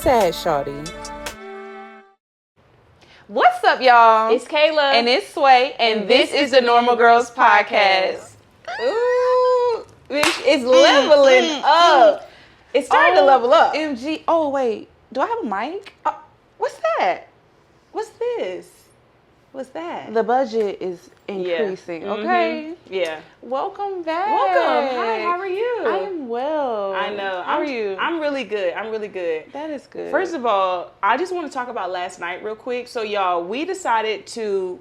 S.A.D, Shawty. What's up, y'all? It's Kayla. And it's Sway. And this is the Normal Girls Podcast. Ooh, bitch, it's leveling up. It's starting to level up. MG. Oh, wait. Do I have a mic? What's that? What's this? What's that? The budget is increasing. Yeah. Okay. Yeah. Welcome back. Welcome. Hi, how are you? I am well. I know. How are you? I'm really good. That is good. First of all, I just want to talk about last night real quick. So, y'all, we decided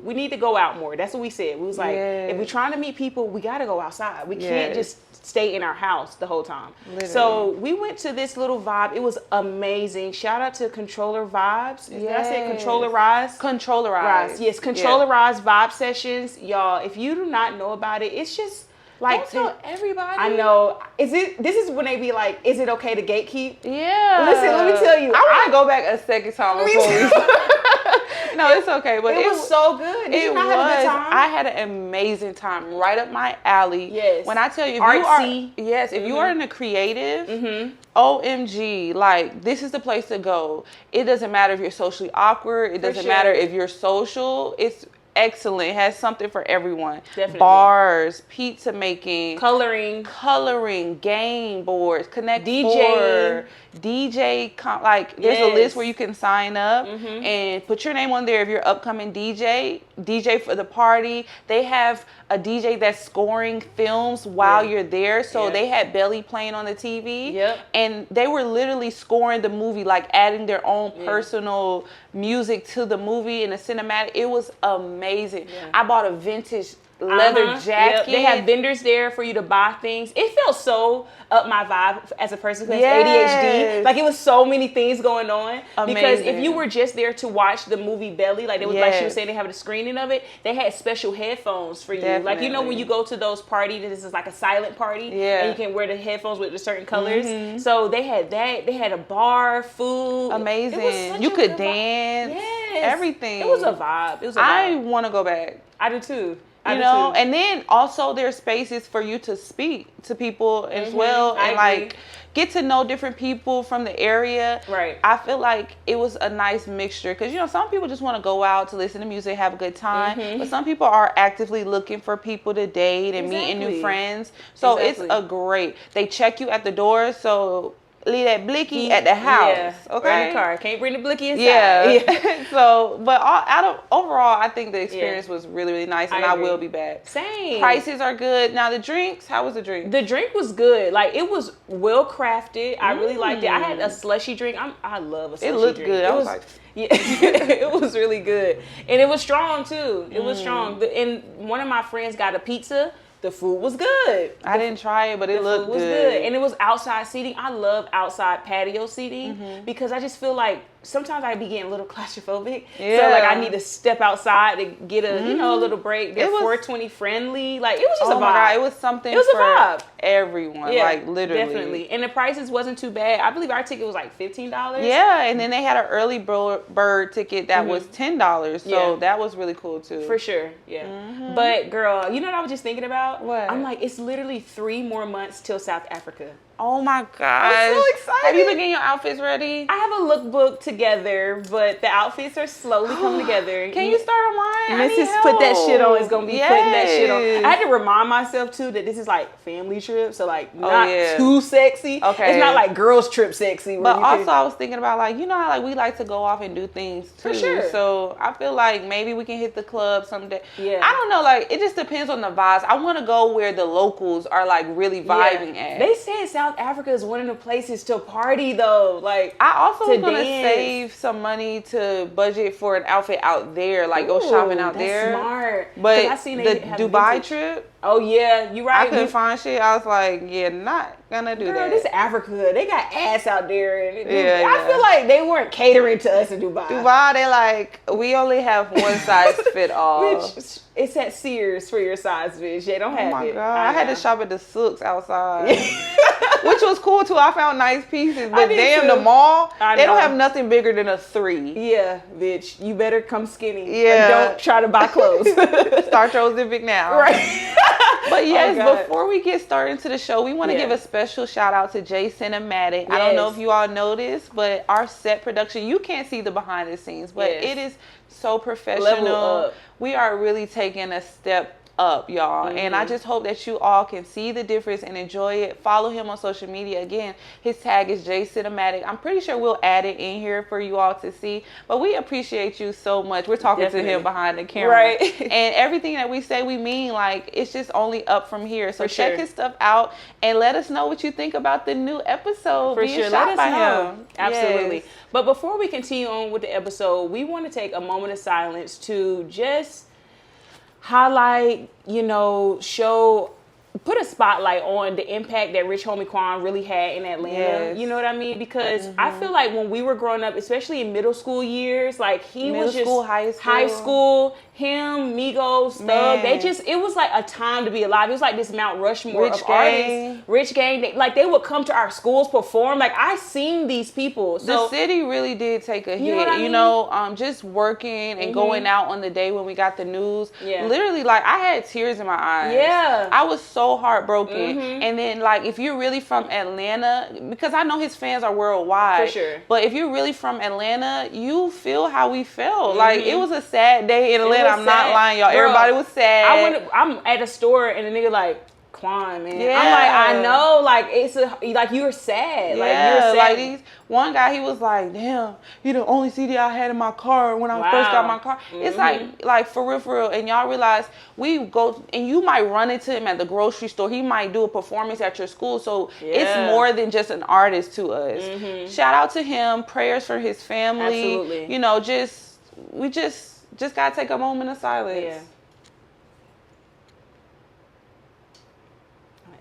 we need to go out more. That's what we said. We was like, if we're trying to meet people, we got to go outside. We can't just stay in our house the whole time. Literally. So we went to this little vibe. It was amazing. Shout out to Controller Vibes. Did I say Controllerized? Controllerized. Yes, Controllerized vibe sessions. Y'all, if you do not know about it, it's just like, don't tell everybody. I know. This is when they be like, is it okay to gatekeep? Yeah. Listen, let me tell you. I want to go back a second time before we No, it's okay. But it was so good. Did you not have a good time? I had an amazing time. Right up my alley. Yes. When I tell you, if you are in a creative, OMG, like, this is the place to go. It doesn't matter if you're socially awkward. It doesn't matter if you're social. It's excellent. It has something for everyone. Definitely. Bars, pizza making, coloring, game boards, connect DJ. There's a list where you can sign up and put your name on there if you're upcoming DJ for the party. They have a DJ that's scoring films while you're there. So they had Belly playing on the TV. Yep. And they were literally scoring the movie, like adding their own personal music to the movie and the cinematic. It was amazing. Yeah. I bought a vintage leather jacket. Yep. They have vendors there for you to buy things. It felt so up my vibe as a person who has ADHD. Like, it was so many things going on. Amazing. Because if you were just there to watch the movie Belly, like, it was like she was saying, they have a screening of it. They had special headphones for you. Definitely. Like, you know, when you go to those parties, this is like a silent party, and you can wear the headphones with the certain colors. So they had that. They had a bar, food. Amazing. It was such you a could good dance. Yes. Everything. It was a vibe. I want to go back. I do too. And then also there's spaces for you to speak to people as well, and like get to know different people from the area. Right. I feel like it was a nice mixture because, you know, some people just want to go out to listen to music, have a good time, but some people are actively looking for people to date and meeting new friends. So it's they check you at the door, so leave that blicky at the house, or in the car. Can't bring the blicky inside. Yeah. So, but overall, I think the experience was really, really nice, and I will be back. Same. Prices are good. Now, the drinks, how was the drink? The drink was good. Like, it was well crafted. I really liked it. I had a slushy drink. I love a slushy drink. It looked good. I was like, it was really good, and it was strong too. It was strong. And one of my friends got a pizza. The food was good. I didn't try it, but it looked good. And it was outside seating. I love outside patio seating because I just feel like sometimes I be getting a little claustrophobic. Yeah. So, like, I need to step outside to get a little break. They're 420 friendly. Like, it was just a vibe. My God, it was something for vibe. Everyone. Yeah, like, literally. Definitely. And the prices wasn't too bad. I believe our ticket was like $15. Yeah, and then they had an early bird ticket that was $10. So that was really cool too. For sure. Yeah. But girl, you know what I was just thinking about? What? I'm like, it's literally 3 more months till South Africa. Oh my gosh. I'm so excited. Have you been getting your outfits ready? I have a lookbook together, but the outfits are slowly coming together. Can you start on mine? Mrs. Put that shit on is going to be putting that shit on. I had to remind myself, too, that this is like family trip, so like not too sexy. Okay. It's not like girls trip sexy. But also I was thinking about, like, you know how like we like to go off and do things too. For sure. So I feel like maybe we can hit the club someday. Yeah. I don't know, like, it just depends on the vibes. I want to go where the locals are like really vibing at. They said South Africa is one of the places to party though. Like, I also was gonna dance. save some money to budget for an outfit out there, like go shopping out there. Smart. But I seen the Dubai trip, oh yeah, you right. I couldn't find shit. I was like, not gonna do that. This Africa, they got ass out there. And I feel like they weren't catering to us in Dubai. Dubai, they like, we only have one size fit all. Bitch, it's at Sears for your size, bitch. They don't have it. Oh my God. I had to shop at the Souks outside. Which was cool too. I found nice pieces. But damn, the mall, they don't have nothing bigger than a 3. Yeah, bitch. You better come skinny. Yeah. Or don't try to buy clothes. Start your Ozempic now. Right. But yes, before we get started into the show, we want to give a special shout out to J Cinematic. Yes. I don't know if you all know this, but our set production, you can't see the behind the scenes, but it is so professional. We are really taking a step up, y'all. And I just hope that you all can see the difference and enjoy it. Follow him on social media. Again, his tag is J Cinematic. I'm pretty sure we'll add it in here for you all to see. But we appreciate you so much. We're talking to him behind the camera. Right. And everything that we say, we mean, like, it's just only up from here. So check his stuff out and let us know what you think about the new episode. For sure. Let us know. Absolutely. Yes. But before we continue on with the episode, we want to take a moment of silence to just highlight, put a spotlight on the impact that Rich Homie Quan really had in Atlanta. Yes. You know what I mean? Because I feel like when we were growing up, especially in middle school years, like high school, him, Migos, Thug, it was like a time to be alive. It was like this Mount Rushmore of artists. Rich Gang. They would come to our schools, perform. Like, I seen these people. So, the city really did take a hit. Just working and going out on the day when we got the news. Yeah. Literally, like, I had tears in my eyes. Yeah. I was so heartbroken. And then, like, if you're really from Atlanta, because I know his fans are worldwide. For sure. But if you're really from Atlanta, you feel how we felt. Like, it was a sad day in Atlanta. I'm not lying, y'all. Girl, everybody was sad. I'm at a store and a nigga like, Quan, man. Yeah. I'm like, I know, like you're sad. Yeah, like you're sad. One guy, he was like, damn, you the only CD I had in my car when I first got my car. It's like for real. And y'all realize we go, and you might run into him at the grocery store. He might do a performance at your school. So it's more than just an artist to us. Shout out to him. Prayers for his family. Absolutely. We just gotta take a moment of silence. Yeah.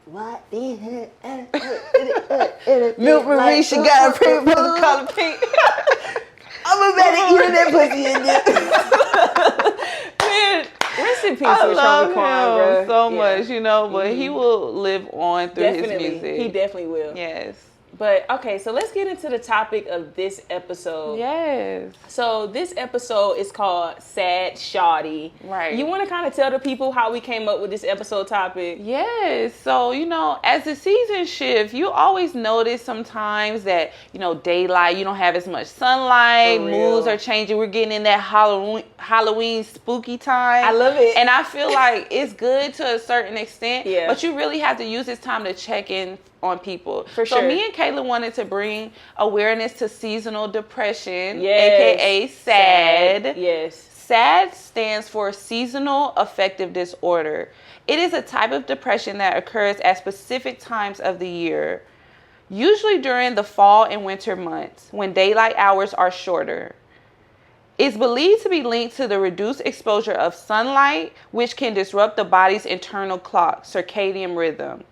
What the Milk Marie, she got a pink pussy color pink. I'm about to eat that pussy in there. Man, rest in peace with Shawty Quan, bro. So much, but he will live on through his music. He definitely will. Yes. But, okay, so let's get into the topic of this episode. Yes. So this episode is called S.A.D, Shawty. Right. You want to kind of tell the people how we came up with this episode topic? Yes. So, as the season shifts, you always notice sometimes that, daylight, you don't have as much sunlight, moods are changing. We're getting in that Halloween spooky time. I love it. And I feel like it's good to a certain extent, but you really have to use this time to check in on people. For sure. So me and Kayla wanted to bring awareness to seasonal depression, aka S.A.D. Yes. S.A.D stands for Seasonal Affective Disorder. It is a type of depression that occurs at specific times of the year, usually during the fall and winter months when daylight hours are shorter. It's believed to be linked to the reduced exposure of sunlight, which can disrupt the body's internal clock, circadian rhythm,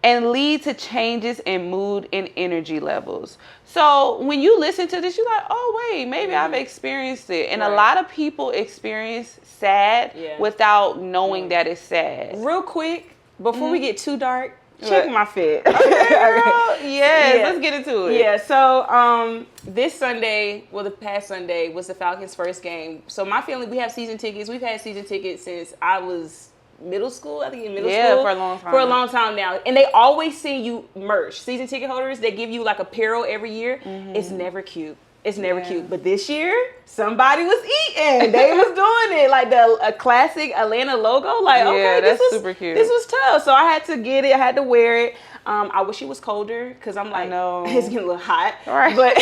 and lead to changes in mood and energy levels. So when you listen to this, you're like, oh, wait, maybe I've experienced it. And a lot of people experience S.A.D without knowing that it's sad. Real quick, before we get too dark, check my fit. Okay, girl. Yes, let's get into it. Yeah, so this Sunday, the past Sunday, was the Falcons' first game. So my family, we have season tickets. We've had season tickets since I was middle school, I think in middle school. Yeah, for a long time. For a long time now. And they always send you merch. Season ticket holders, they give you like apparel every year. It's never cute. It's never cute. But this year, somebody was eating. They was doing it. Like a classic Atlanta logo. Like, okay, that's super cute. This was tough. So I had to get it. I had to wear it. I wish it was colder because I'm like, it's getting a little hot. Right. But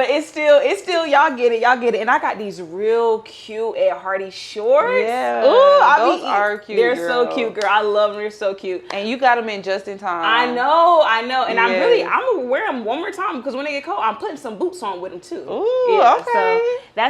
it's still y'all get it. And I got these real cute Ed Hardy shorts. Yeah. Ooh, those are cute. They're so cute, girl. I love them. They're so cute. And you got them in just in time. I know. And I'm gonna wear them one more time because when they get cold, I'm putting some boots on with them too. Ooh, okay.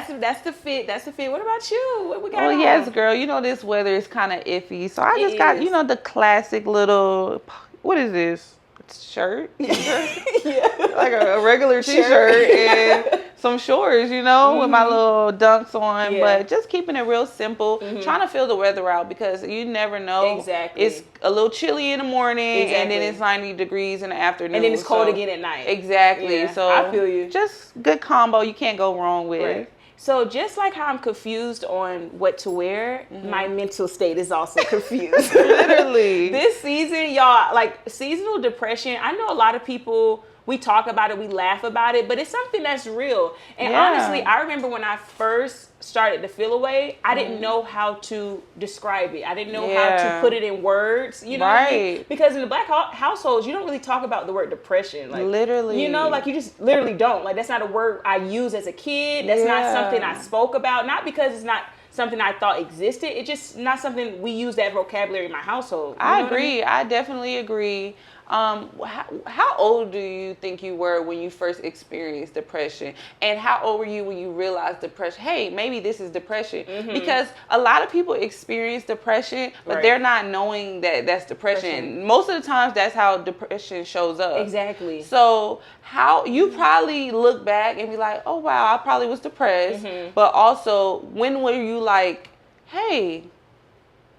So that's the fit. That's the fit. What about you? What we got? Well, yes, girl. This weather is kind of iffy, so I just got the classic little. What is this? Shirt? Like a regular t-shirt and some shorts, with my little dunks on. But just keeping it real simple, trying to feel the weather out because you never know. Exactly. It's a little chilly in the morning and then it's 90 degrees in the afternoon. And then it's cold again at night. Exactly. Yeah, so I feel you. Just good combo you can't go wrong with. Right. So just like how I'm confused on what to wear, my mental state is also confused. Literally. This season, y'all, like seasonal depression, I know a lot of people, we talk about it, we laugh about it, but it's something that's real. And honestly, I remember when I first started to feel away, I didn't know how to describe it. I didn't know how to put it in words, you know what I mean? Because in the Black households, you don't really talk about the word depression. Like, literally. You know, like you just literally don't. Like that's not a word I used as a kid. That's not something I spoke about. Not because it's not something I thought existed. It's just not something we use that vocabulary in my household. I agree. I definitely agree. How old do you think you were when you first experienced depression? And how old were you when you realized depression? Hey, maybe this is depression. Because a lot of people experience depression, but they're not knowing that that's depression. Most of the times, that's how depression shows up. Exactly. So how you probably look back and be like, oh, wow, I probably was depressed. But also, when were you like, hey,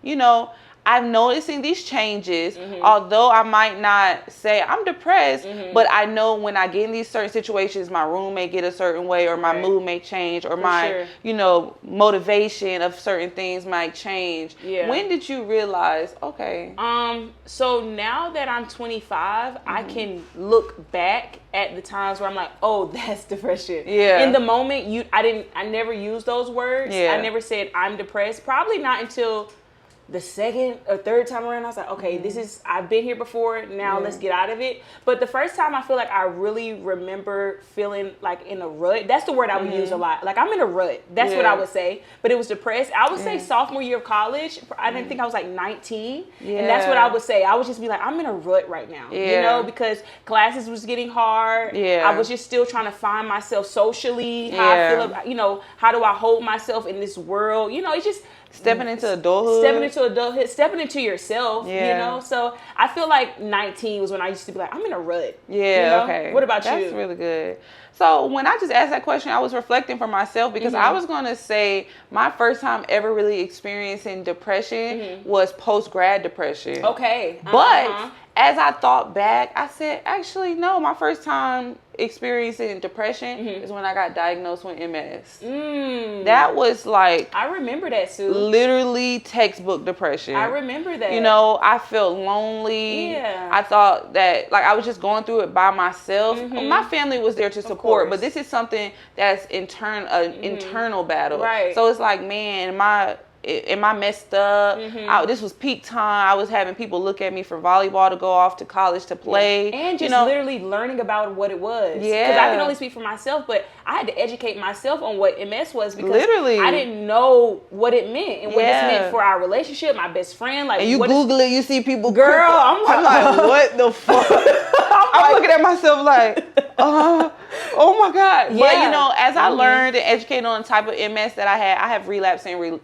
you know, I'm noticing these changes, although I might not say I'm depressed, but I know when I get in these certain situations, my room may get a certain way, or my mood may change, or my, you know, motivation of certain things might change. When did you realize, okay? So now that I'm 25, I can look back at the times where I'm like, oh, that's depression. In the moment, I never used those words. I never said I'm depressed. Probably not until the second or third time around, I was like, okay, I've been here before, now let's get out of it. But the first time I feel like I really remember feeling like in a rut. That's the word I would use a lot. Like I'm in a rut. That's what I would say. But it was depressed. I would say sophomore year of college. I didn't think I was like 19. And that's what I would say. I would just be like, I'm in a rut right now. You know, because classes was getting hard. I was just still trying to find myself socially. How I feel about, you know, how do I hold myself in this world? You know, it's just stepping into adulthood, stepping into yourself, you know. So I feel like 19 was when I used to be like, I'm in a rut. Okay. What about you? That's really good. So when I just asked that question, I was reflecting for myself, because I was going to say my first time ever really experiencing depression was post-grad depression. Okay. But as I thought back, I said, actually, no, my first time experiencing depression is when I got diagnosed with MS. That was like, I remember that, Sue. Literally textbook depression. I remember that. You know, I felt lonely. I thought that, like, I was just going through it by myself. My family was there to support, but this is something that's internal battle. So it's like, man, am I messed up? This was peak time. I was having people look at me for volleyball to go off to college to play. And just literally learning about what it was. Because I can only speak for myself, but I had to educate myself on what MS was, because I didn't know what it meant and what this meant for our relationship, my best friend. Like, and you Google it, you see people. Girl, I'm like, what the fuck? I'm looking at myself like, oh my God. But, you know, as I learned and educated on the type of MS that I have relapsed and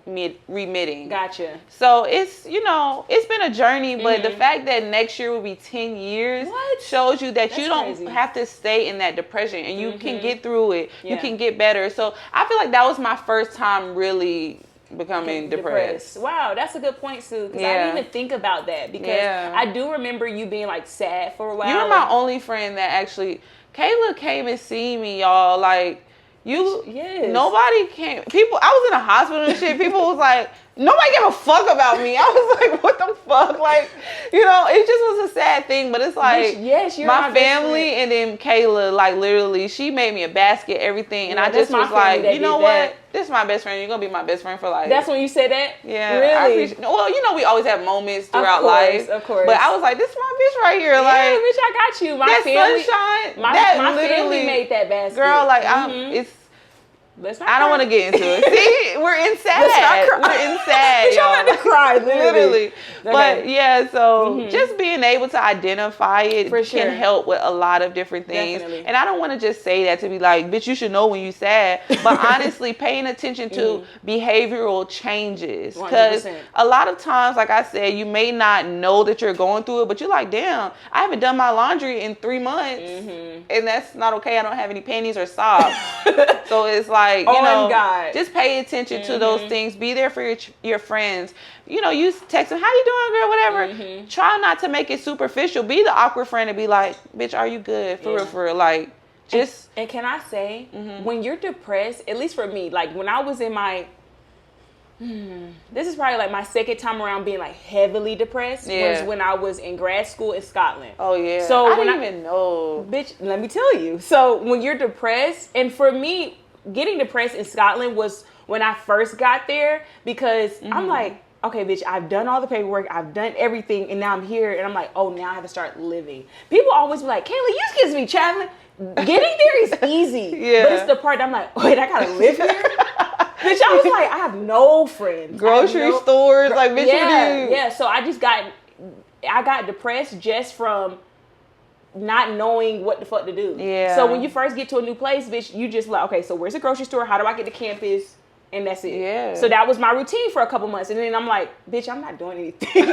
remitting. Gotcha. So it's, you know, it's been a journey, but the fact that next year will be 10 years shows you that you don't have to stay in that depression, and you can get through it. You can get better. So I feel like that was my first time really becoming depressed. Wow, that's a good point, Sue, because I didn't even think about that, because I do remember you being like sad for a while. You're my only friend that actually, Kayla came and seen me, y'all. Like, nobody came. People, I was in a hospital and shit. People was like, nobody gave a fuck about me. I was like, what the fuck? Like, you know, it just was a sad thing. But it's like, you're my family, and then Kayla, like, literally, she made me a basket, everything. And I just was like, you know what? This is my best friend. You're going to be my best friend for life. That's when you said that? Yeah. Really? Well, you know, we always have moments throughout life. Of course. But I was like, this is my bitch right here. Yeah, Like, bitch, I got you. My that family, sunshine. my family made that basket. Girl, like, it's... I don't want to get into it. See, we're in sad. We're in sad, y'all. Y'all about to cry, literally. But yeah, so just being able to identify it can help with a lot of different things. Definitely. And I don't want to just say that to be like, bitch, you should know when you're sad. But honestly, paying attention to behavioral changes. Because a lot of times, like I said, you may not know that you're going through it, but you're like, damn, I haven't done my laundry in 3 months. And that's not okay. I don't have any panties or socks. So it's like, you know, just pay attention to those things. Be there for your friends. You know, you text them, how you doing, girl, whatever. Try not to make it superficial. Be the awkward friend and be like, bitch, are you good? For real, for real. Like, Just and can I say, when you're depressed, at least for me, like when I was in my this is probably like my second time around being like heavily depressed was when I was in grad school in Scotland. Oh yeah. So I when didn't even know. Bitch, let me tell you. So when you're depressed, and for me, getting depressed in Scotland was when I first got there, because I'm like, okay, bitch, I've done all the paperwork, I've done everything, and now I'm here, and I'm like, oh, now I have to start living. People always be like, Kayla, you just me traveling. Getting there is easy. But it's the part that I'm like, wait, I gotta live here? Bitch, I was like, I have no friends. Grocery stores, like, bitch, yeah. So I got depressed just from not knowing what the fuck to do. Yeah. So when you first get to a new place, bitch, you just like, okay, so where's the grocery store? How do I get to campus? And that's it. Yeah. So that was my routine for a couple months. And then I'm like, bitch, I'm not doing anything.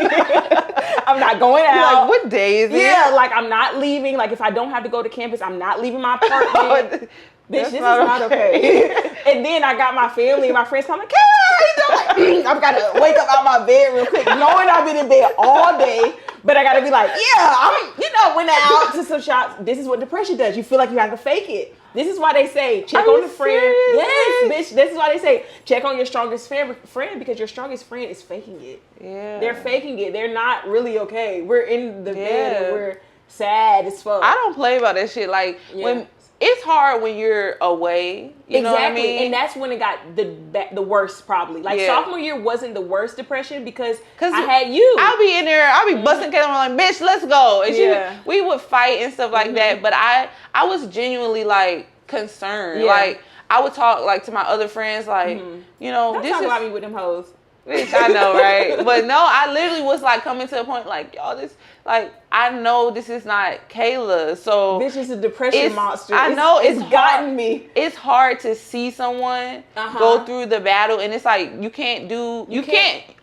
I'm not going out. Like, what day is it? Yeah, like I'm not leaving. Like if I don't have to go to campus, I'm not leaving my apartment. Bitch, this is not okay. And then I got my family and my friends come like, how you doing? I've got to wake up out my bed real quick, knowing I've been in bed all day. But I got to be like, yeah, went out to some shops. This is what depression does. You feel like you have to fake it. This is why they say check on the friend. Serious? Yes, bitch. This is why they say check on your strongest friend, because your strongest friend is faking it. Yeah. They're faking it. They're not really okay. We're in the bed and we're sad as fuck. I don't play about that shit. Like when it's hard when you're away. You know what I mean? And that's when it got the worst, probably. Like sophomore year wasn't the worst depression because I had you. I'll be in there. I'll be busting Kayla. I'm like, bitch, let's go. And we would fight and stuff like that. But I was genuinely like concerned. Like I would talk like to my other friends, like you know, don't this talk is about me with them hoes. Bitch, I know, right? But no, I literally was like coming to a point like, y'all, this, like, I know this is not Kayla, so bitch is a depression monster. I know it's gotten me. It's hard to see someone go through the battle, and it's like you can't.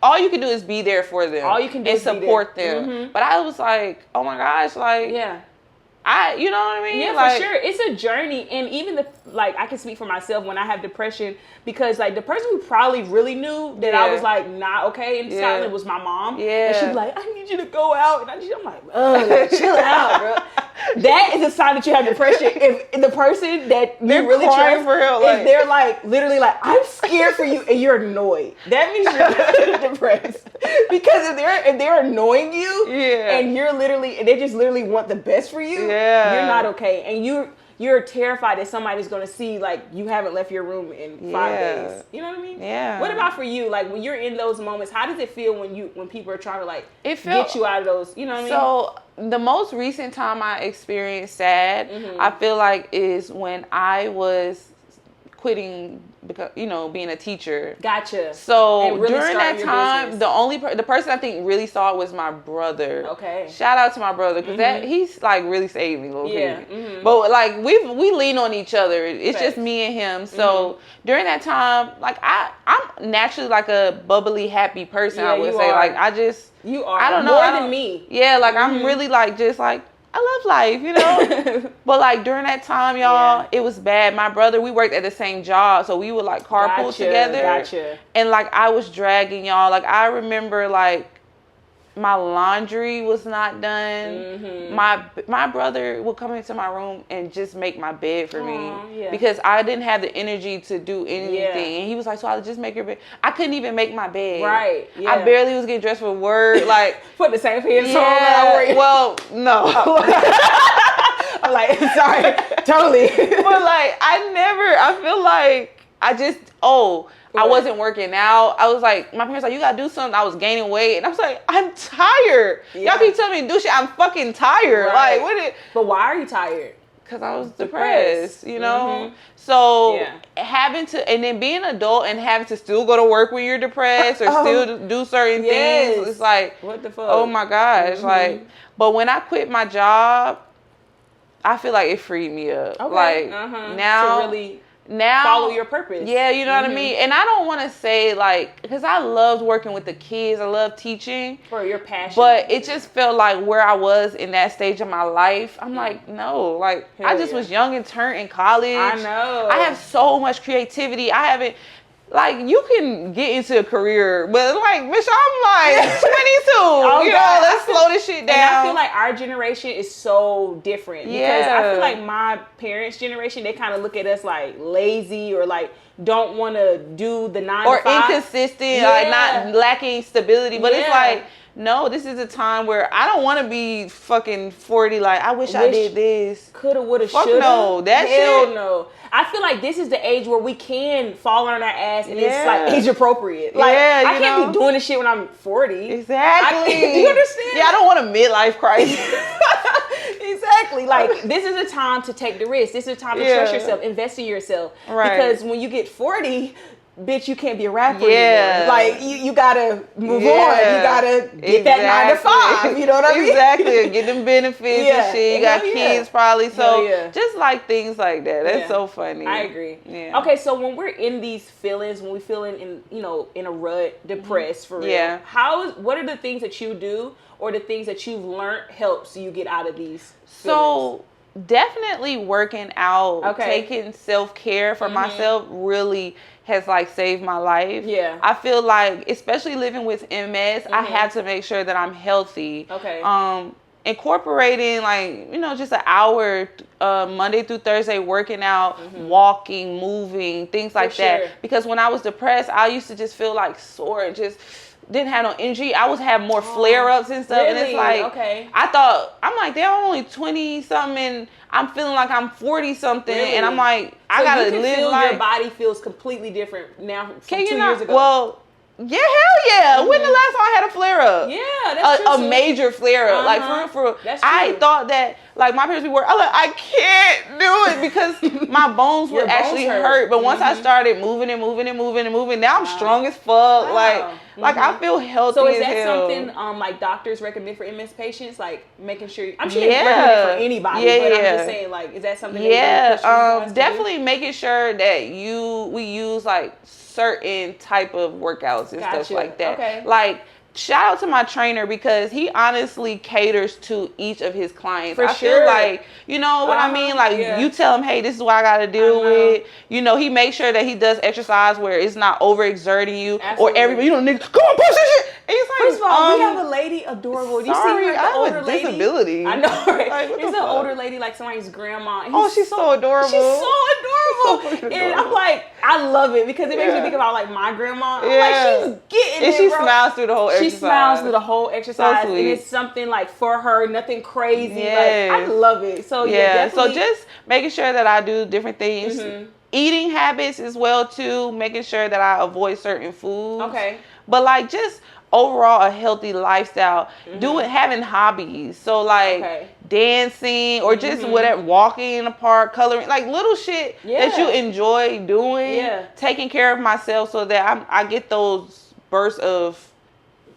All you can do is be there for them. All you can do is is support them. But I was like, oh my gosh, like you know what I mean? Yeah, like, for sure. It's a journey. And even I can speak for myself when I have depression, because like the person who probably really knew that I was like not okay in Scotland was my mom. Yeah. And she'd be like, I need you to go out. And I'm like, chill out, bro. That is a sign that you have depression. If the person that you really trust, for real, if they're like literally like, I'm scared for you, and you're annoyed, that means you're depressed. Because if they're annoying you, and you're literally, and they just literally want the best for you, you're not okay, and you're terrified that somebody's going to see like you haven't left your room in 5 days. You know what I mean? Yeah. What about for you? Like when you're in those moments, how does it feel when people are trying to like get you out of those? You know what I mean? So the most recent time I experienced S.A.D, I feel like is when I was quitting because being a teacher. Gotcha. So really during that time, the person I think really saw it was my brother. Okay. Shout out to my brother, because he's like really saved me, But like we lean on each other. It's just me and him. So during that time, like I'm naturally like a bubbly, happy person. I would say like you are. I don't know more than me. Yeah, like I'm really like just like. I love life, But like during that time, y'all, it was bad. My brother, we worked at the same job, so we would like carpool together. Gotcha. And like I was dragging y'all. Like I remember like my laundry was not done. My brother would come into my room and just make my bed for me because I didn't have the energy to do anything. And he was like, so I'll just make your bed. I couldn't even make my bed. Right. Yeah. I barely was getting dressed for work. Like put the same pants on that I wear. Well, no. I'm like, sorry, totally. But like I feel like I wasn't working out. I was like, my parents like, you gotta do something. I was gaining weight, and I was like, I'm tired. Y'all keep telling me to do shit. I'm fucking tired. Like, But why are you tired? Because I was depressed, So having to, and then being an adult and having to still go to work when you're depressed or still do certain things, it's like, what the fuck? Oh my gosh, like. But when I quit my job, I feel like it freed me up. Okay. Like now. To really follow your purpose. Yeah, you know what I mean? And I don't want to say like, because I loved working with the kids. I love teaching. For your passion. But it just felt like where I was in that stage of my life. I'm like, no. Like, I just was young and turned in college. I know. I have so much creativity. like, you can get into a career, but like, bitch, I'm like 22. You know, let's slow this shit down. And I feel like our generation is so different. Because I feel like my parents' generation, they kind of look at us like lazy or like don't want to do the 9 to 5. Or inconsistent, like not lacking stability. But it's like, no, this is a time where I don't want to be fucking 40. Like, I wish I did this. Coulda, woulda, shoulda. No, that Hell shit. no. I feel like this is the age where we can fall on our ass and it's like age appropriate. Like, I can't be doing this shit when I'm 40. Exactly. Do you understand? Yeah, I don't want a midlife crisis. Exactly. Like, this is a time to take the risk. This is a time to trust yourself, invest in yourself. Right. Because when you get 40, bitch, you can't be a rapper anymore. Like, you gotta move on. You gotta get that 9 to 5. You know what I mean? Exactly. Get them benefits and shit. You got kids probably. So just like things like that. That's so funny. I agree. Yeah. Okay, so when we're in these feelings, when we feeling in, you know, in a rut, depressed for real, what are the things that you do or the things that you've learned helps you get out of these feelings? So definitely working out, taking self-care for myself really has like saved my life. Yeah. I feel like, especially living with MS, I have to make sure that I'm healthy. Okay. Incorporating like, you know, just an hour Monday through Thursday working out, walking, moving, things like that. Because when I was depressed, I used to just feel like sore and just didn't have no energy. I was having more flare-ups and stuff. Really? And it's like, I thought, I'm like, they're only 20 something and I'm feeling like I'm 40 something. Really? And I'm like, I gotta live like, your body feels completely different now from 2 years ago. Well, yeah, hell yeah. When the last time I had a flare-up? Yeah, that's true. A major flare-up. Like, for that's true. I thought that, like, my parents were, I can't do it because my bones would actually hurt. But once I started moving, now I'm strong as fuck. Wow. Like I feel healthy. So is as that hell. Something like doctors recommend for MS patients? Like making sure, I'm sure they recommend it for anybody, but I'm just saying, like, is that something definitely making sure that we use like certain type of workouts and stuff like that. Okay. Like, shout out to my trainer because he honestly caters to each of his clients. I feel like, you know what I mean? Like, you tell him, hey, this is what I got to deal with. You know, he makes sure that he does exercise where it's not overexerting you. Or everybody, you know, nigga, come on, push this shit. And he's like, first of all, we have a lady adorable. Do you see her, the older lady? Disability. I know, right? Like, it's an older lady, like somebody's grandma. She's so adorable. She's so adorable. And I'm like, I love it because it makes me think about like my grandma. I'm like, she's getting it, and she smiles through the whole exercise. She smiles through the whole exercise. So and it's something like for her, nothing crazy. Like, I love it. So definitely. So just making sure that I do different things. Eating habits as well too, making sure that I avoid certain foods. Okay. But like just overall a healthy lifestyle, having hobbies. So like dancing or just whatever, walking in the park, coloring, like little shit that you enjoy doing. Yeah. Taking care of myself so that I get those bursts of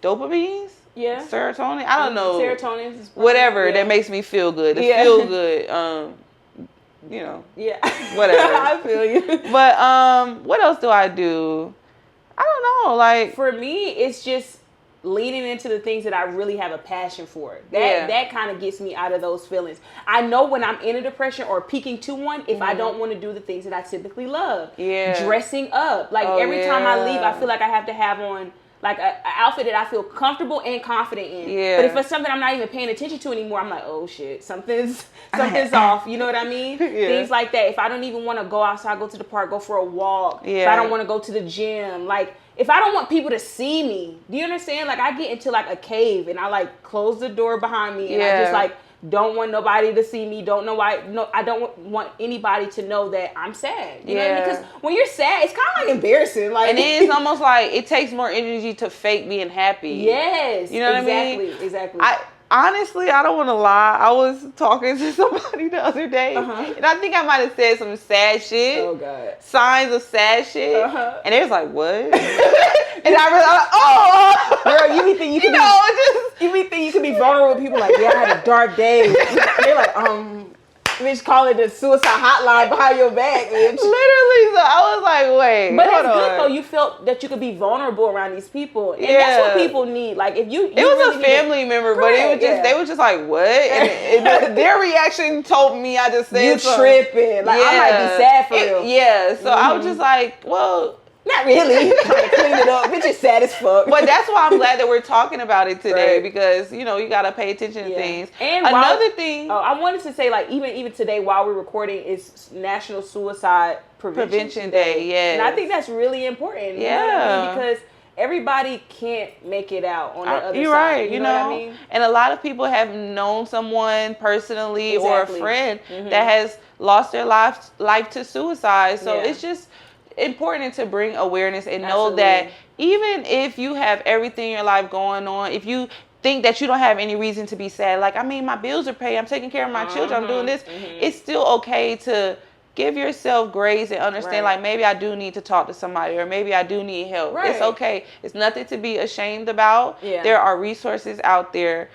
dopamines. Yeah. Serotonin. I don't know. Serotonin is whatever that makes me feel good. To feel good. You know. Yeah. Whatever. I feel you. But what else do I do? I don't know. Like, for me, it's just leaning into the things that I really have a passion for. That kind of gets me out of those feelings. I know when I'm in a depression or peaking to one, if I don't want to do the things that I typically love. Yeah. Dressing up. Like every time I leave, I feel like I have to have on like an outfit that I feel comfortable and confident in. Yeah. But if it's something I'm not even paying attention to anymore, I'm like, oh shit, something's off. You know what I mean? Yeah. Things like that. If I don't even want to go outside, go to the park, go for a walk. Yeah. If I don't want to go to the gym, like if I don't want people to see me, do you understand? Like I get into like a cave and I like close the door behind me and I just like don't want nobody to see me. Don't know why. No, I don't want anybody to know that I'm sad. You know what I mean? Because when you're sad, it's kind of like embarrassing. Like, and it is almost like it takes more energy to fake being happy. Yes, you know what I mean? Exactly. Honestly, I don't want to lie. I was talking to somebody the other day, and I think I might have said some sad shit. Oh God! Signs of sad shit, and they was like, "What?" And I realized, oh, girl, you be thinking you could be vulnerable with people. Like, yeah, I had a dark day. They're like, bitch, call it the suicide hotline behind your back, bitch. Literally, so I was like, wait, but it's good though. You felt that you could be vulnerable around these people, and that's what people need. Like, if you it was really a family member, but it was just they were just like, what? And their reaction told me I just said you tripping. Like, I might be sad for real. Yeah, so I was just like, well, Not really. Trying to clean it up. Bitch is sad as fuck. But that's why I'm glad that we're talking about it today, because you got to pay attention to things. And another thing, I wanted to say, like, even today while we're recording is National Suicide Prevention Day. Yes. And I think that's really important. Yeah. You know what I mean? Because everybody can't make it out on the other you're side. right. You know what I mean? And a lot of people have known someone personally or a friend that has lost their life to suicide. So it's just important to bring awareness and know that even if you have everything in your life going on, if you think that you don't have any reason to be sad, like, I mean, my bills are paid, I'm taking care of my children, I'm doing this, it's still okay to give yourself grace and understand, like, maybe I do need to talk to somebody, or maybe I do need help. It's okay. It's nothing to be ashamed about. There are resources out there.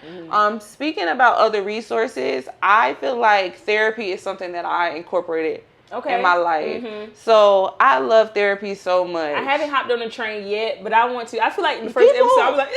Speaking about other resources, I feel like therapy is something that I incorporated in my life. So I love therapy so much. I haven't hopped on the train yet, but I want to. I feel like the first episode I was like,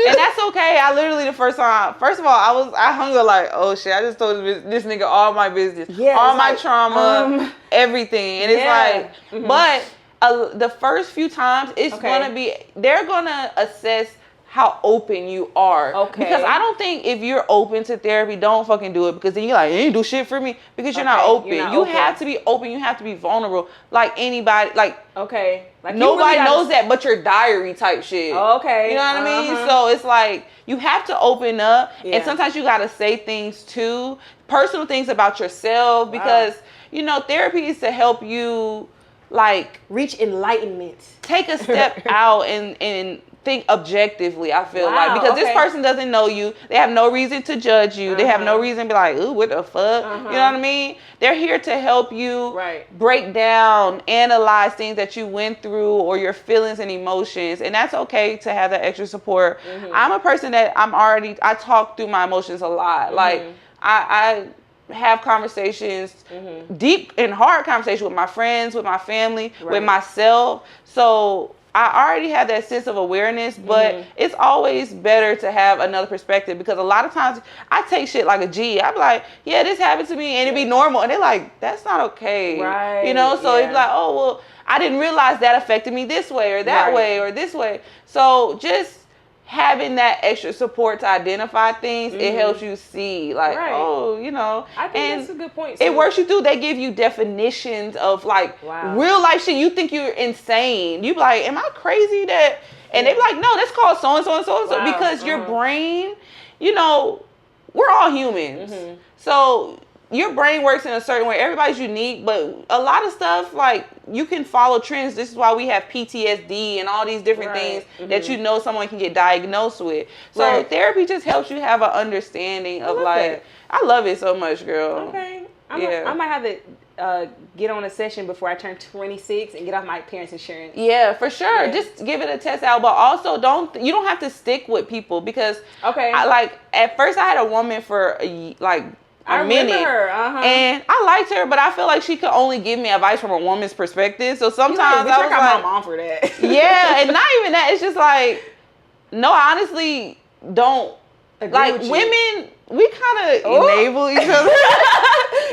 and that's okay. I literally the first time, first of all, I hung up like, oh shit, I just told this nigga all my business, all my trauma, everything. And it's like, but the first few times it's gonna be, they're gonna assess how open you are. Because I don't think if you're open to therapy, don't fucking do it, because then you're like, you ain't do shit for me, because you're not open. You have to be open. You have to be vulnerable. Like anybody, like nobody knows that but your diary type shit. You know what I mean? So it's like you have to open up, and sometimes you gotta say things too, personal things about yourself, because therapy is to help you like reach enlightenment, take a step out and think objectively. I feel like, because this person doesn't know you, they have no reason to judge you, they have no reason to be like, ooh, what the fuck, you know what I mean? They're here to help you break down, analyze things that you went through, or your feelings and emotions, and that's okay to have that extra support. I'm a person that I talk through my emotions a lot. Like I have conversations, deep and hard conversations with my friends, with my family, with myself. So I already have that sense of awareness, but it's always better to have another perspective, because a lot of times I take shit like a G. I'm like, yeah, this happened to me, and it'd be normal. And they're like, that's not okay. So it'd be like, oh, well, I didn't realize that affected me this way or that way or this way. So just having that extra support to identify things, it helps you see, like, oh, I think that's a good point. It works you through. They give you definitions of like real life shit. You think you're insane. You be like, am I crazy that? And they be like, no, that's called so and so and so and so, because your brain, we're all humans. So your brain works in a certain way. Everybody's unique, but a lot of stuff, like, you can follow trends. This is why we have PTSD and all these different things that someone can get diagnosed with. So therapy just helps you have an understanding of, like, I love it so much, girl. I might have to get on a session before I turn 26 and get off my parents' insurance. Yeah, for sure. Just give it a test out, but also you don't have to stick with people, because at first I had a woman for a minute, her. And I liked her, but I feel like she could only give me advice from a woman's perspective. So sometimes I was like, my mom for that. Yeah, and not even that. It's just like, no, I honestly don't. Like, women, we kind of enable each other.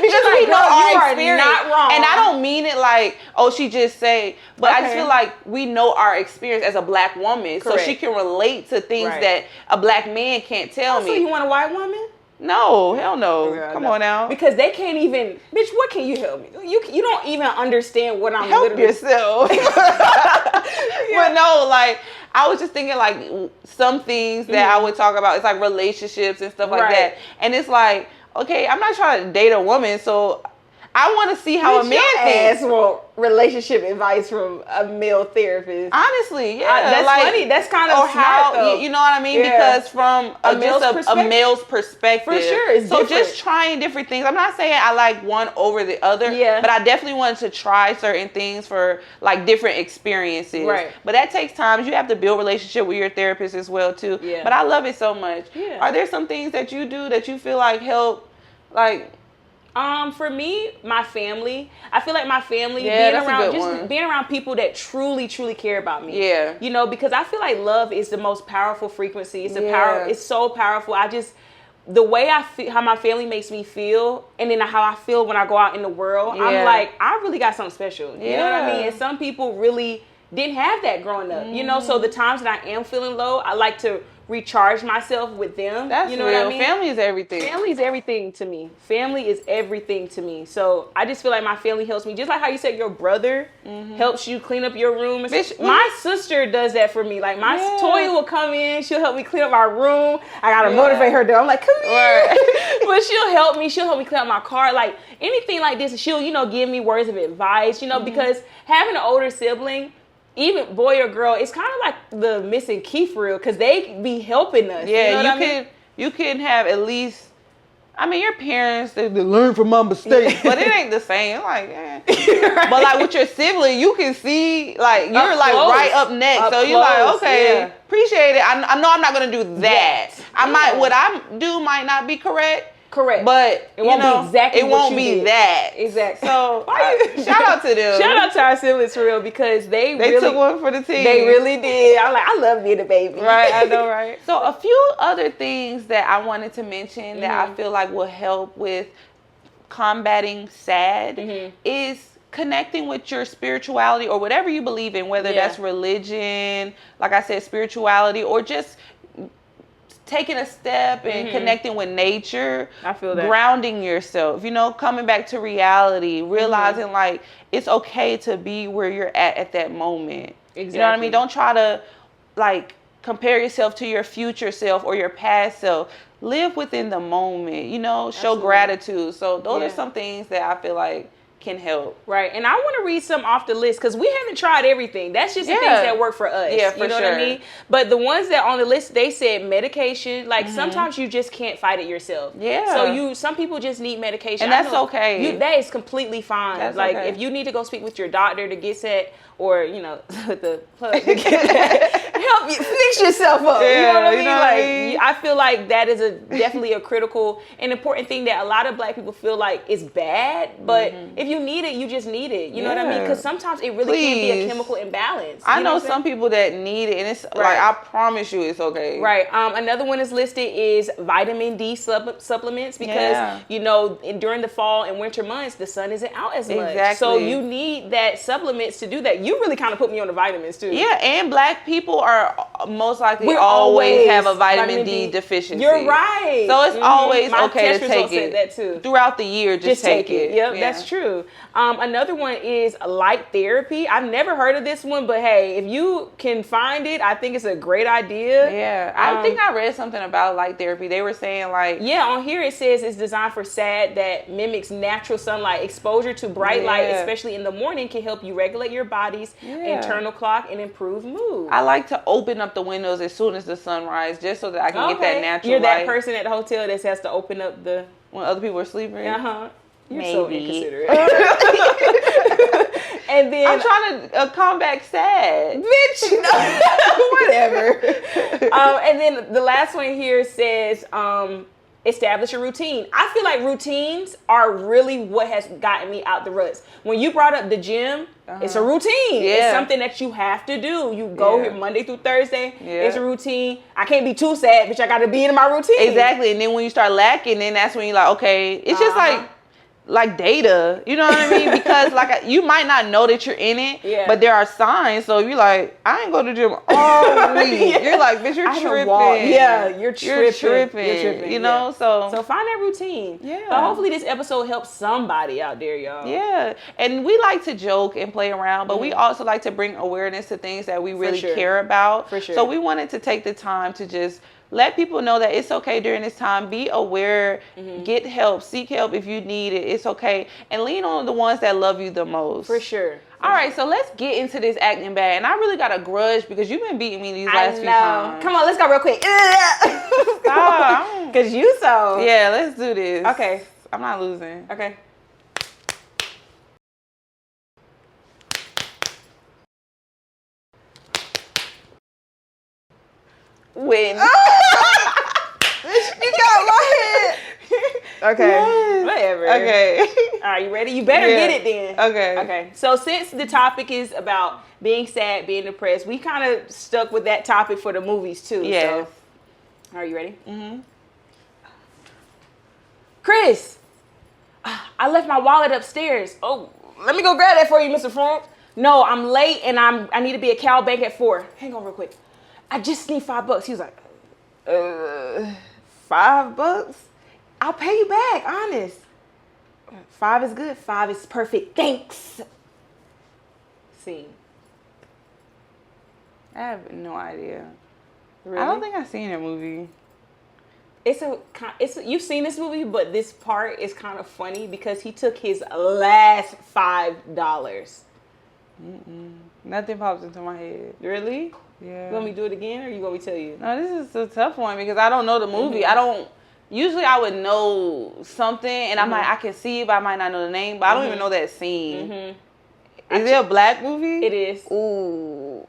Because we know our experience. Not wrong. And I don't mean it like, oh, she just say, but I just feel like we know our experience as a black woman. So she can relate to things that a black man can't tell me. So you want a white woman? No, hell no. Come on now. Because they can't even, bitch, what can you help me? You don't even understand what I'm help yourself. But no, like, I was just thinking, like, some things that I would talk about, it's like relationships and stuff like that. And it's like, okay, I'm not trying to date a woman, so I want to see how a man thinks. Want relationship advice from a male therapist. Honestly, that's funny. That's kind of smart, though. You know what I mean? Yeah. Because from a male's perspective. For sure, it's different. So just trying different things. I'm not saying I like one over the other, but I definitely wanted to try certain things for, like, different experiences. Right. But that takes time. You have to build relationship with your therapist as well, too. Yeah. But I love it so much. Yeah. Are there some things that you do that you feel like help, like... For me, my family. I feel like my family, being around people that truly, truly care about me. Yeah. Because I feel like love is the most powerful frequency. It's so powerful. the way I feel, how my family makes me feel, and then how I feel when I go out in the world, I'm like, I really got something special. You know what I mean? And some people really didn't have that growing up, you know? So the times that I am feeling low, I like to recharge myself with them. That's you know real. what I mean? Family is everything. Family is everything to me. Family is everything to me. So I just feel like my family helps me. Just like how you said your brother helps you clean up your room. My sister does that for me. Like my Toya will come in. She'll help me clean up my room. I got to motivate her though. I'm like, come here. But she'll help me. She'll help me clean up my car. Like anything like this. She'll, you know, give me words of advice, you know, because having an older sibling, even boy or girl, it's kind of like the missing key for real, because they be helping us. Yeah, you know what I mean? You can have at least, I mean, your parents, they learn from my mistakes, but it ain't the same. Like, right. But like with your sibling, you can see, like, you're up like close. Right up next. Up so you're like, okay, appreciate it. I know I'm not going to do that. What I do might not be correct. But it won't be exactly it won't be that. Exactly. So shout out to them. Shout out to our siblings for real, because they really took one for the team. They really did. I'm like, I love being a baby. Right, I know, right? So a few other things that I wanted to mention that I feel like will help with combating SAD is connecting with your spirituality or whatever you believe in, whether that's religion, like I said, spirituality, or just taking a step and connecting with nature. I feel that. Grounding yourself, you know, coming back to reality, realizing like it's okay to be where you're at that moment. Exactly. You know what I mean? Don't try to like compare yourself to your future self or your past self. Live within the moment, you know, show gratitude. So those are some things that I feel like can help. Right. And I want to read some off the list, because we haven't tried everything. That's just the things that work for us. Yeah, for you know what I mean? But the ones that on the list, they said medication. Like sometimes you just can't fight it yourself. Yeah. So some people just need medication. And that's okay. That is completely fine. That's like if you need to go speak with your doctor to get set, or, you know, the plug to get help you fix yourself up. Yeah, you know what I mean? You know what I mean? I feel like that is definitely a critical and important thing that a lot of Black people feel like is bad, but if you need it, you just need it. You know what I mean? Because sometimes it really can be a chemical imbalance. I know some people that need it, and it's like, I promise you it's okay. Right. Another one is listed is vitamin D supplements, because, you know, during the fall and winter months, the sun isn't out as much. Exactly. So you need that supplements to do that. You really kind of put me on the vitamins too. Yeah, and Black people are most likely always have a vitamin D deficiency. You're right. So it's always My okay to test take results it. said that too. Throughout the year, just take it. Yep, that's true. Another one is light therapy. I've never heard of this one, but hey, if you can find it, I think it's a great idea. Yeah, I think I read something about light therapy. They were saying like... Yeah, on here it says it's designed for SAD that mimics natural sunlight. Exposure to bright light, especially in the morning, can help you regulate your body's internal clock and improve mood. I like to open up the windows as soon as the sun rises, just so that I can get that natural You're light. that person at the hotel that has to open up the... When other people are sleeping? You're Maybe. so inconsiderate. And then I'm trying to combat SAD. Bitch, whatever. And then the last one here says, establish a routine. I feel like routines are really what has gotten me out the ruts. When you brought up the gym, it's a routine. It's something that you have to do. You go here Monday through Thursday. It's a routine. I can't be too sad, bitch. I got to be in my routine. Exactly. And then when you start lacking, then that's when you're like, okay, it's just like data, you know what I mean? Because like you might not know that you're in it, but there are signs. So you're like, I ain't go to the gym all week. You're like, bitch, you're tripping. Yeah, you're tripping. You know, so find that routine. Yeah. So hopefully this episode helps somebody out there, y'all. Yeah, and we like to joke and play around, but we also like to bring awareness to things that we really care about. For sure. So we wanted to take the time to just let people know that it's okay during this time. Be aware, get help, seek help if you need it. It's okay. And lean on the ones that love you the most. For sure. All right, so let's get into this acting bad. And I really got a grudge because you've been beating me these last few times. Come on, let's go real quick. Because you so. Yeah, let's do this. Okay. I'm not losing. Okay. Win. You got my head. Okay. Yes. Whatever. Okay. All right, you ready? You better get it then. Okay. Okay. So since the topic is about being sad, being depressed, we kind of stuck with that topic for the movies too. Yes. So, are you ready? Chris, I left my wallet upstairs. Oh, let me go grab that for you, Mr. Frank. No, I'm late and I need to be at Cal Bank at 4. Hang on real quick. I just need $5. He was like, $5? I'll pay you back, honest. 5 is good. 5 is perfect. Thanks. Scene. I have no idea. Really? I don't think I've seen that movie. You've seen this movie, but this part is kind of funny because he took his last $5. Nothing pops into my head. Really? Yeah. You want me to do it again, or you want me to tell you? No, this is a tough one because I don't know the movie. Usually I would know something and I can see it, but I might not know the name, but I don't even know that scene. Is it a black movie? It is. Ooh.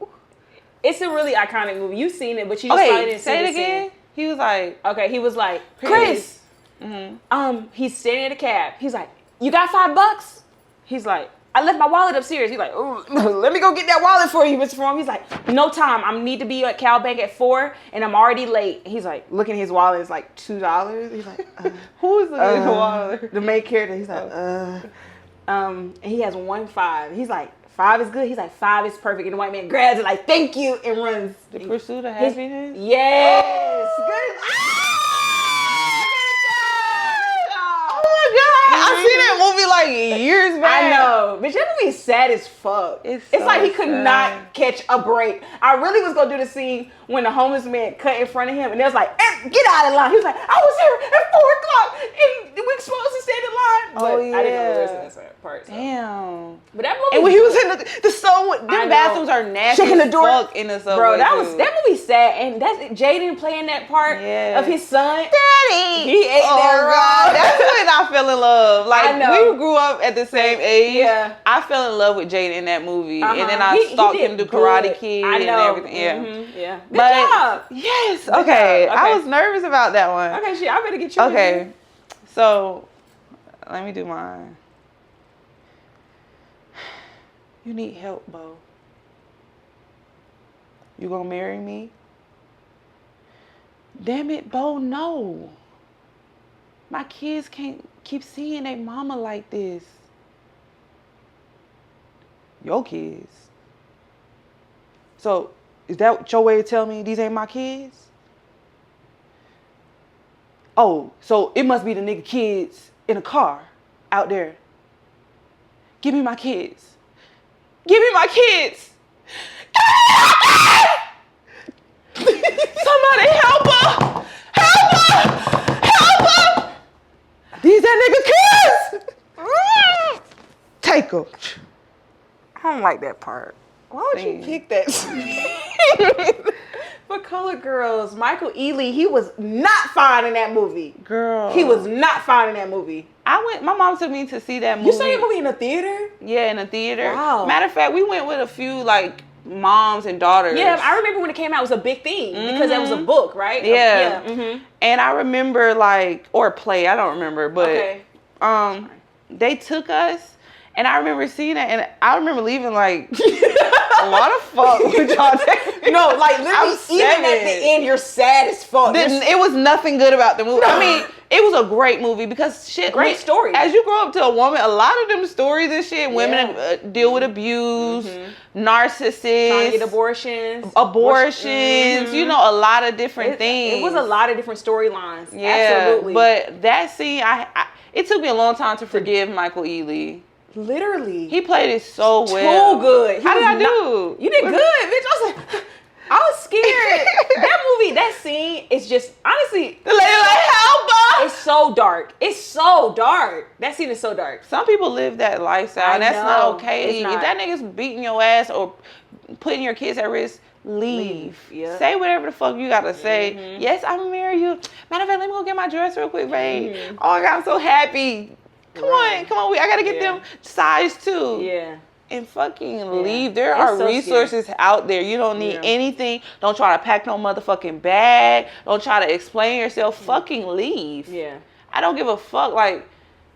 It's a really iconic movie. You've seen it, but you just probably didn't see say it the again. scene. He was like, okay, he was like, Chris. He's standing in a cab. He's like, you got $5? He's like, I left my wallet upstairs. He's like, oh, let me go get that wallet for you, Mr. Fromm. He's like, no time. I need to be at Cal Bank at 4, and I'm already late. He's like, looking at his wallet. It's like $2. He's like, who is looking at the wallet? The main character. He's like, and he has 1 5. He's like, 5 is good. He's like, 5 is perfect. And the white man grabs it like, thank you, and runs. The Pursuit of Happiness? Yes. Good. I seen that movie like years back. I know. Bitch, that movie is sad as fuck. It's so like he could sad. not catch a break. I really was going to do the scene when the homeless man cut in front of him and it was like, get out of line. He was like, I was here at 4 o'clock and we were supposed to stand in line. But Oh, yeah. I didn't know the rest of that part. So. Damn. But that movie. And when he was in the subway, I them know. bathrooms are nasty Shaking the as door. fuck in the subway. Bro, that too. movie's sad. And that's Jaden playing that part of his son. Daddy. He ate that raw. That's when I fell in love. Like, I know. we grew up at the same age. Yeah. I fell in love with Jaden in that movie. And then I He stalked did him to good. Karate Kid I know. and everything. Yeah. Yeah. Good But job. yes. Okay. job. I Okay. was nervous about that one. Okay, shit. I better get you. Okay. So, let me do mine. You need help, Bo. You gonna marry me? Damn it, Bo, no. My kids can't keep seeing their mama like this. Your kids. So, is that your way to tell me these ain't my kids? Oh, so it must be the nigga kids in a car out there. Give me my kids. Give me my kids. Somebody help her. Help her. Help her. These that nigga kids. Take them. I don't like that part. Why would you pick that? For Colored Girls, Michael Ealy, he was not fine in that movie. Girl. He was not fine in that movie. My mom took me to see that movie. You saw that movie in the theater? Yeah, in a theater. Wow. Matter of fact, we went with a few like moms and daughters. Yeah, I remember when it came out, it was a big thing because that was a book, right? Yeah. Mm-hmm. And I remember or play, I don't remember, but they took us and I remember seeing that and I remember leaving like what the fuck would y'all take me? No, like literally even at the end you're sad as fuck. It was nothing good about the movie. I mean, it was a great movie because great story. As you grow up to a woman, a lot of them stories and shit, women deal with abuse, narcissists, trying to get abortions, you know, a lot of different things. It was a lot of different storylines. Yeah, absolutely. but that scene, it took me a long time to forgive Michael Ealy. Literally, he played it so well. Too good. How did I do? You did good, bitch. I was like, I was scared. That movie, that scene is just honestly. The lady like help her. It's so dark. It's so dark. That scene is so dark. Some people live that lifestyle, and that's not okay. If that nigga's beating your ass or putting your kids at risk, leave. Yeah. Say whatever the fuck you gotta say. Yes, I'm gonna marry you. Matter of fact, let me go get my dress real quick, babe. Oh my God, I'm so happy. Come on. I gotta get them size 2. Yeah. And fucking leave. There are so resources out there. You don't need anything. Don't try to pack no motherfucking bag. Don't try to explain yourself. Fucking leave. Yeah. I don't give a fuck. Like,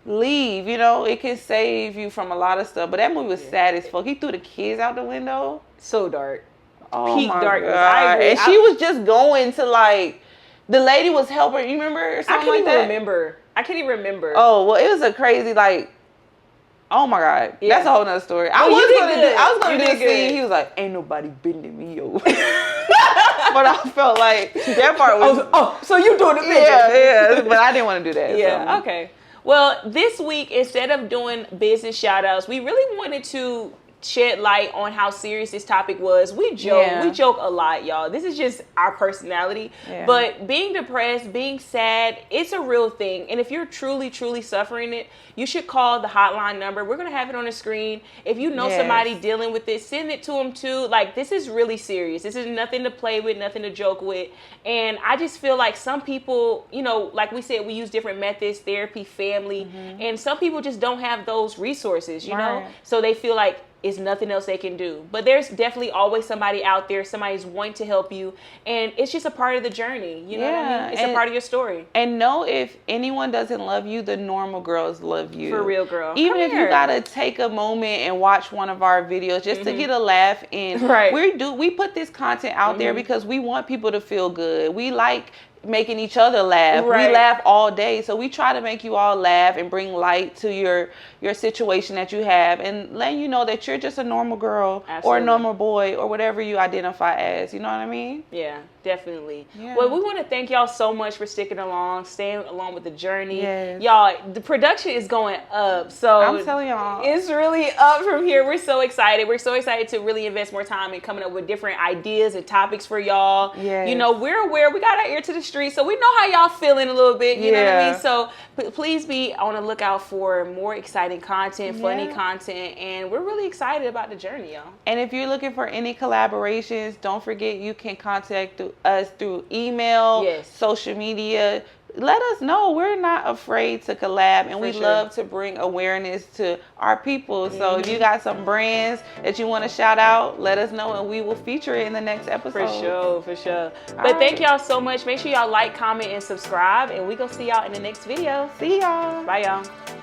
leave. You know, it can save you from a lot of stuff. But that movie was sad as fuck. He threw the kids out the window. So dark. Oh Peak my darkness. God. I agree. And she was just going to like, the lady was helping. You remember? Or something I can't like even that? remember. I can't even remember. Oh, well, it was a crazy, like, oh my God. Yeah. That's a whole nother story. I was going to do a scene. He was like, ain't nobody bending me over. But I felt like that part was. So you doing the picture. Yeah. But I didn't want to do that. Yeah, so. okay. Well, this week, instead of doing business shout outs, we really wanted to shed light on how serious this topic was. We joke a lot, y'all. This is just our personality. Yeah. But being depressed, being sad, it's a real thing. And if you're truly, truly suffering it, you should call the hotline number. We're going to have it on the screen. If you know somebody dealing with this, send it to them too. Like, this is really serious. This is nothing to play with, nothing to joke with. And I just feel like some people, you know, like we said, we use different methods, therapy, family, and some people just don't have those resources, you know? So they feel like it's nothing else they can do. But there's definitely always somebody out there, somebody's wanting to help you. And it's just a part of the journey. You know what I mean? It's a part of your story. And know if anyone doesn't love you, the normal girls love you. For real, girl. Even if you gotta take a moment and watch one of our videos just to get a laugh in. Right. We put this content out there because we want people to feel good. We like making each other laugh. Right. We laugh all day. So we try to make you all laugh and bring light to your situation that you have and letting you know that you're just a normal girl or a normal boy or whatever you identify as. You know what I mean? Yeah, definitely. Yeah. Well, we want to thank y'all so much for sticking along, staying along with the journey. Yes. Y'all, the production is going up. So I'm telling y'all. It's really up from here. We're so excited. We're so excited to really invest more time in coming up with different ideas and topics for y'all. Yes. You know, we're aware. We got our ear to the street, so we know how y'all feeling a little bit. You know what I mean? So please be on the lookout for more exciting content, funny content, and we're really excited about the journey, y'all. And if you're looking for any collaborations, don't forget you can contact us through email, social media. Let us know. We're not afraid to collab, and we love to bring awareness to our people. So if you got some brands that you want to shout out, let us know, and we will feature it in the next episode. For sure. But thank y'all so much. Make sure y'all like, comment, and subscribe, and we gonna see y'all in the next video. See y'all. Bye, y'all.